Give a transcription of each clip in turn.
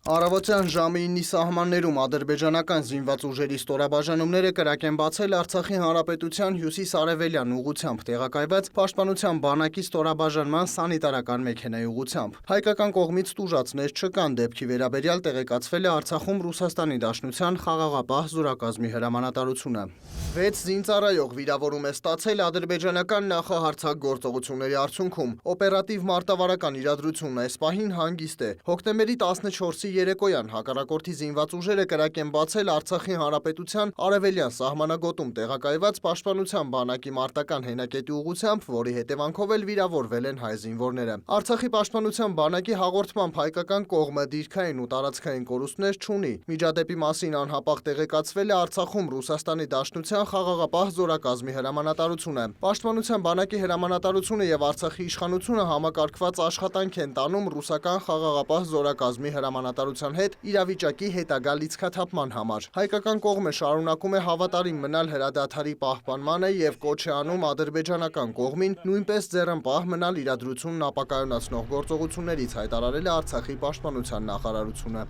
Առավոտյան ժամը 9-ի սահմաններում ադրբեջանական զինված ուժերի ստորաբաժանումները կրակ են բացել Արցախի Հանրապետության հյուսիս-արևելյան ուղղությամբ տեղակայված Պաշտպանության բանակի ստորաբաժանման սանիտարական մեքենայի ուղղությամբ։ Հայկական կողմից տուժածներ չկան, դեպքի վերաբերյալ տեղեկացվել է Արցախում Ռուսաստանի Դաշնության խաղաղապահ զորակազմի հրամանատարությունը։ 6 զինծառայող վիրավորում է ստացել ադրբեջանական նախահարձակ գործողությունների արդյունքում։ Օպերատիվ մարտավարական իրադրությունն այս պահին հանգիստ է։ Հոկտեմբերի 14-ի երեկոյան հակառակորդի զինված ուժերը կրակ են բացել Արցախի Հանրապետության արևելյան սահմանագոտում տեղակայված Պաշտպանության բանակի մարտական հենակետի ուղղությամբ, որի հետևանքով էլ վիրավորվել են հայ զինվորները։ Արցախի Պաշտպանության բանակի հաղորդմամբ հայկական կողմը դիրքային ու տարածքային կորուստներ չունի։ Միջադեպի մասին անհապաղ տեղեկացվել է Արցախում Ռուսաստանի Դաշնության խաղաղապահ զորակազմի հրամանատարությունը։ Պաշտպանության բանակի հրամանատարությունը եւ Արցախի իշխանությունը համակարգված աշխատանք են տանում ռուսական խաղաղապահ զորակազմի հրամանատարության հետ իրավիճակի հետագա լիցքաթափման համար։ Հայկական կողմը շարունակում է հավատարիմ մնալ հրադադարի պահպանմանը եւ կոչ է անում ադրբեջանական կողմին նույնպես ձեռնպահ մնալ իրադրությունն ապակայունացնող գործողություններից, հայտարարել է Արցախի պաշտպանության նախարարությունը։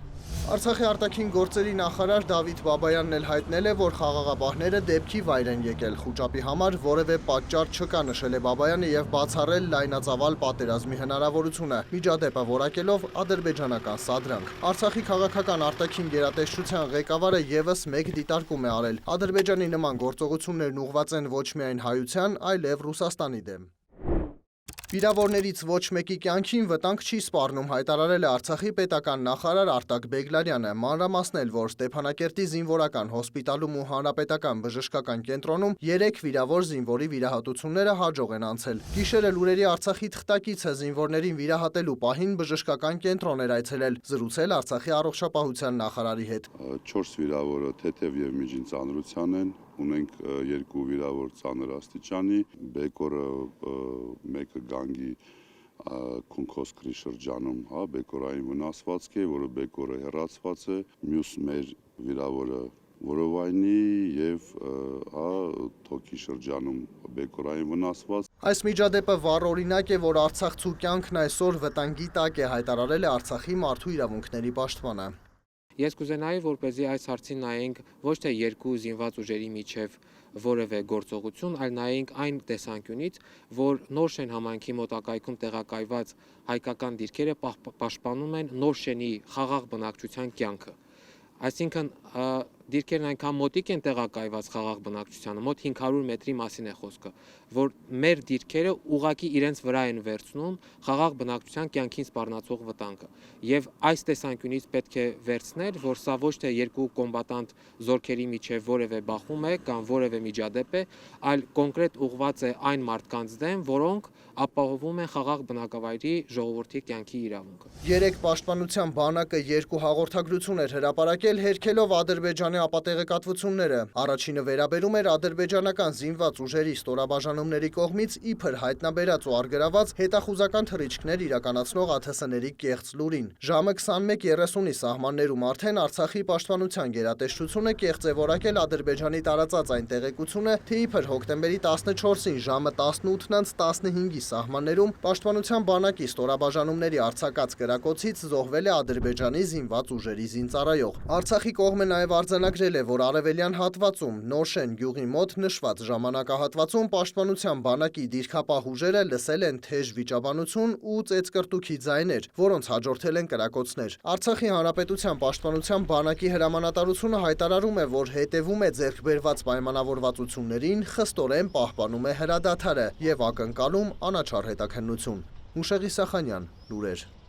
Արցախի արտաքին գործերի նախարար Դավիթ Բաբայանն էլ հայտնել է, որ խաղաղապահները դեպքի վայր են եկել։ Խուճապի համար որևէ պատճառ չկա, նշել է Բաբայանը եւ բացառել լայնածավալ պատերազմի հնարավորությունը, միջադեպը որակելով ադրբեջանական սադրանք։ Արցախի քաղաքական արտաքին գերատեսչության ղեկավարը եւս մեկ դիտարկում է արել։ Ադրբեջանի նման գործողություններն ուղղված են ոչ միայն հայության, այլև Ռուսաստանի դեմ։ Վիրավորներից ոչ մեկի կյանքին վտանգ չի սպառնում, հայտարարել է Արցախի պետական նախարար Արտակ Բեգլարյանը, մանրամասնել, որ Ստեփանակերտի զինվորական հոսպիտալում ու հանրապետական բժշկական կենտրոնում 3 վիրավոր զինվորի վիրահատությունները հաջող են անցել։ Գիշերը լուրերի Արցախի թղթակիցը զինվորներին վիրահատելու պահին բժշկական կենտրոն էր այցելել, զրուցել Արցախի առողջապահության նախարարի հետ։ 4 վիրավորը թեթև եւ միջին ծանրության են, ունենք 2 վիրավոր ծանր աստիճանի, բեկորը մեկը գանգի քունքոսկրի շրջանում, բեկորային վնասվածք է, որը բեկորը հեռացված է, մյուս մեր վիրավորը որովայնի եւ թոքի շրջանում բեկորային վնասված։ Այս միջադեպը վառ օրինակ է, որ արցախցու կյանքն այսօր վտանգի տակ է, հայտարարել է Արցախի մարդու իրավունքների պաշտպանը։ Ես կուզենայի, որպեսզի այս հարցին նայենք ոչ թե երկու զինված ուժերի միջև որևէ գործողություն, այլ նայենք այն տեսանկյունից, որ Նորշեն համայնքի մոտակայքում տեղակայված հայկական դիրքերը պաշտպանում են Նորշենի խաղաղ բնակչության կյանքը։ Այսինքն դիրքերն այնքան մոտիկ են տեղակայված խաղաղ բնակչությանը, մոտ 500 մետրի մասին է խոսքը, որ մեր դիրքերը ուղղակի իրենց վրա են վերցնում խաղաղ բնակչության կյանքին սպառնացող վտանգը։ Եվ այս տեսանկյունից պետք է վերցնել, որ սա ոչ թե երկու կոմբատանտ զորքերի միջև որևէ բախում է կամ որևէ միջադեպ է, այլ կոնկրետ ուղղված է այն մարդկանց դեմ, որոնք ապահովում են խաղաղ բնակավայրի ժողովրդի կյանքի իրավունքը։ 3 պաշտպանության բանակը 2 հաղորդագրություն էր հրապարակել, հերքելով Ադրբեջանի ապատեղեկատվությունները։ Առաջինը վերաբերում էր ադրբեջանական զինված ուժերի ստորաբաժանումների կողմից իբր հայտնաբերած ու արգրաված հետախուզական թռիչքներ իրականացնող ԱԹՍ-ների կեղծ լուրին։ Ժամը 21:30-ի սահմաններում արդեն Արցախի պաշտպանության գերատեսչությունը կեղծ է որակել Ադրբեջանի տարածած այն տեղեկությունը, թե իբր հոկտեմբերի 14-ին ժամը 18:15-ի սահմաններում Պաշտպանության բանակի ստորաբաժանումների արձակած կրակոցից զոհվել է Ադրբեջանի զինված ուժերի զինծառայող։ Արցախի կողմը նաև արձանագրել է, որ արևելյան հատվածում Նորշեն գյուղի մոտ նշված ժամանակահատվածում Պաշտպանության բանակի դիրքապահ ուժերը լսել են թեժ վիճաբանություն ու ծեծկրտուքի ձայներ, որոնց հաջորդել են կրակոցներ։ Արցախի Հանրապետության Պաշտպանության բանակի հրամանատարությունը հայտարարում է, որ հետևում է ձեռքբերված պայմանավորվածություններին, խստորեն պահպանում է հրադադարը եւ ակնկալում անաչառ հետաքննություն։ Մուշեղ Իսախանյան, լուրեր։